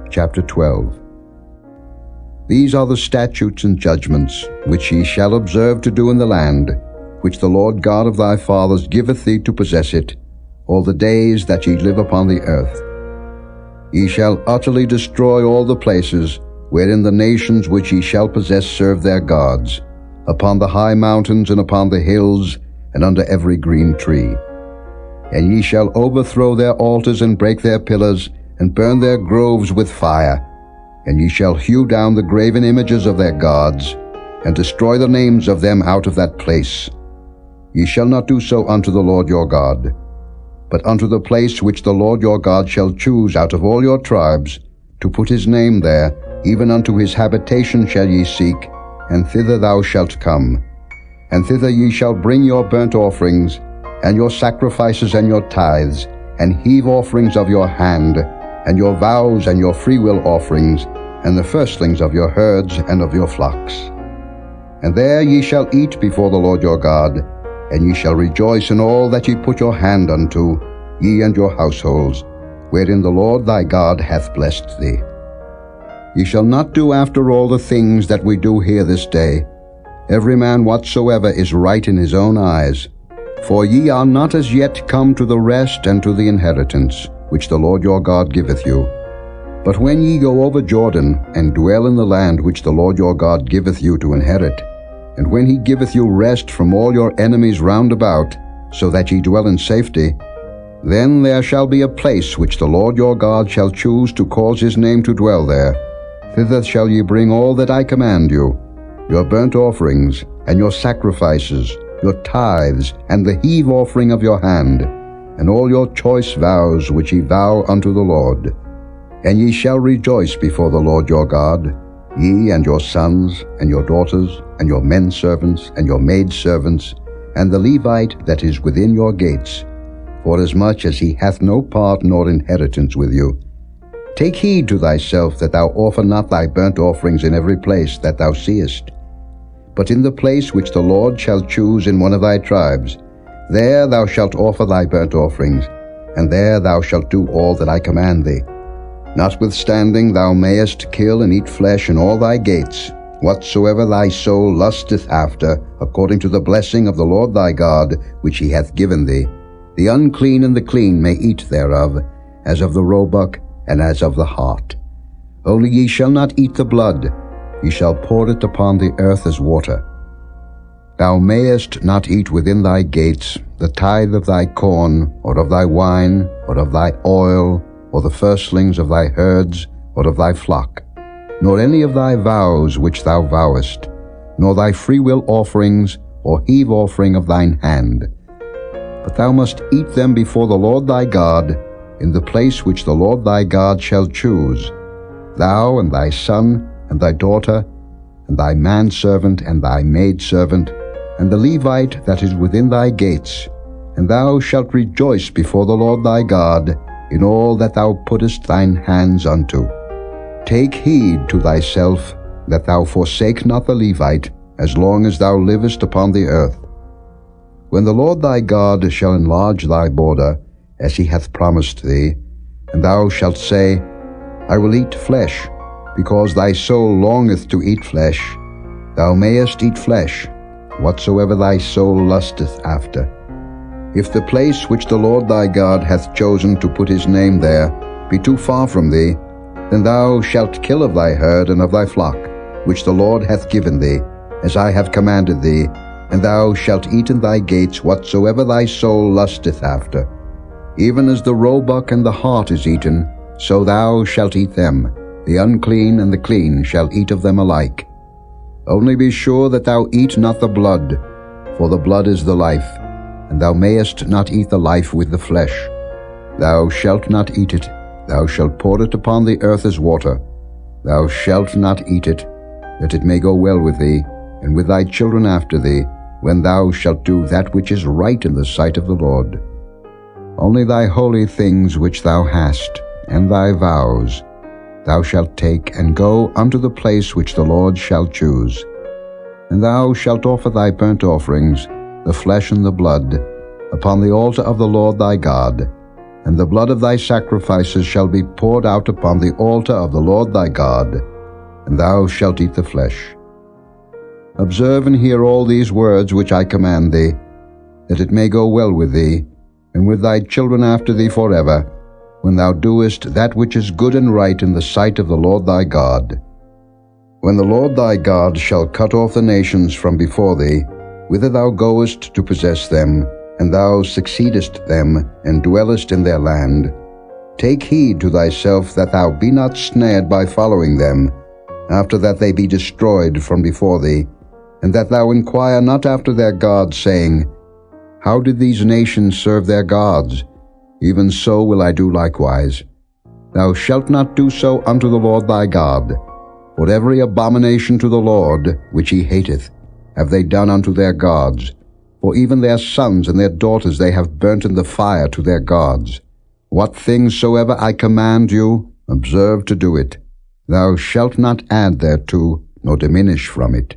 chapter 12. These are the statutes and judgments which ye shall observe to do in the land, which the Lord God of thy fathers giveth thee to possess it, all the days that ye live upon the earth. Ye shall utterly destroy all the places wherein the nations which ye shall possess serve their gods, upon the high mountains and upon the hills, and under every green tree. And ye shall overthrow their altars and break their pillars, and burn their groves with fire. And ye shall hew down the graven images of their gods, and destroy the names of them out of that place. Ye shall not do so unto the Lord your God, but unto the place which the Lord your God shall choose out of all your tribes, to put his name there, even unto his habitation shall ye seek, and thither thou shalt come. And thither ye shall bring your burnt offerings, and your sacrifices and your tithes, and heave offerings of your hand, and your vows and your freewill offerings, and the firstlings of your herds and of your flocks. And there ye shall eat before the Lord your God, and ye shall rejoice in all that ye put your hand unto, ye and your households, wherein the Lord thy God hath blessed thee. Ye shall not do after all the things that we do here this day, every man whatsoever is right in his own eyes. For ye are not as yet come to the rest and to the inheritance, which the Lord your God giveth you. But when ye go over Jordan, and dwell in the land which the Lord your God giveth you to inherit, and when he giveth you rest from all your enemies round about, so that ye dwell in safety, then there shall be a place which the Lord your God shall choose to cause his name to dwell there. Thither shall ye bring all that I command you, your burnt offerings, and your sacrifices, your tithes, and the heave offering of your hand, and all your choice vows which ye vow unto the Lord. And ye shall rejoice before the Lord your God, ye and your sons, and your daughters, and your men servants, and your maid servants, and the Levite that is within your gates, forasmuch as he hath no part nor inheritance with you. Take heed to thyself that thou offer not thy burnt offerings in every place that thou seest, but in the place which the Lord shall choose in one of thy tribes, there thou shalt offer thy burnt offerings, and there thou shalt do all that I command thee. Notwithstanding thou mayest kill and eat flesh in all thy gates, whatsoever thy soul lusteth after, according to the blessing of the Lord thy God, which he hath given thee. The unclean and the clean may eat thereof, as of the roebuck and as of the hart. Only ye shall not eat the blood, ye shall pour it upon the earth as water. Thou mayest not eat within thy gates the tithe of thy corn, or of thy wine, or of thy oil, or the firstlings of thy herds, or of thy flock, nor any of thy vows which thou vowest, nor thy freewill offerings, or heave offering of thine hand. But thou must eat them before the Lord thy God, in the place which the Lord thy God shall choose, thou and thy son, and thy daughter, and thy manservant, and thy maidservant, and the Levite that is within thy gates, and thou shalt rejoice before the Lord thy God in all that thou puttest thine hands unto. Take heed to thyself that thou forsake not the Levite, as long as thou livest upon the earth. When the Lord thy God shall enlarge thy border, as he hath promised thee, and thou shalt say, I will eat flesh, because thy soul longeth to eat flesh, thou mayest eat flesh, whatsoever thy soul lusteth after. If the place which the Lord thy God hath chosen to put his name there be too far from thee, then thou shalt kill of thy herd and of thy flock, which the Lord hath given thee, as I have commanded thee, and thou shalt eat in thy gates whatsoever thy soul lusteth after. Even as the roebuck and the hart is eaten, so thou shalt eat them. The unclean and the clean shall eat of them alike. Only be sure that thou eat not the blood, for the blood is the life, and thou mayest not eat the life with the flesh. Thou shalt not eat it, thou shalt pour it upon the earth as water. Thou shalt not eat it, that it may go well with thee, and with thy children after thee, when thou shalt do that which is right in the sight of the Lord. Only thy holy things which thou hast, and thy vows, thou shalt take, and go unto the place which the Lord shall choose. And thou shalt offer thy burnt offerings, the flesh and the blood, upon the altar of the Lord thy God, and the blood of thy sacrifices shall be poured out upon the altar of the Lord thy God, and thou shalt eat the flesh. Observe and hear all these words which I command thee, that it may go well with thee, and with thy children after thee forever, when thou doest that which is good and right in the sight of the Lord thy God. When the Lord thy God shall cut off the nations from before thee, whither thou goest to possess them, and thou succeedest them, and dwellest in their land, take heed to thyself that thou be not snared by following them, after that they be destroyed from before thee, and that thou inquire not after their gods, saying, How did these nations serve their gods? Even so will I do likewise. Thou shalt not do so unto the Lord thy God, for every abomination to the Lord, which he hateth, have they done unto their gods, for even their sons and their daughters they have burnt in the fire to their gods. What things soever I command you, observe to do it. Thou shalt not add thereto, nor diminish from it.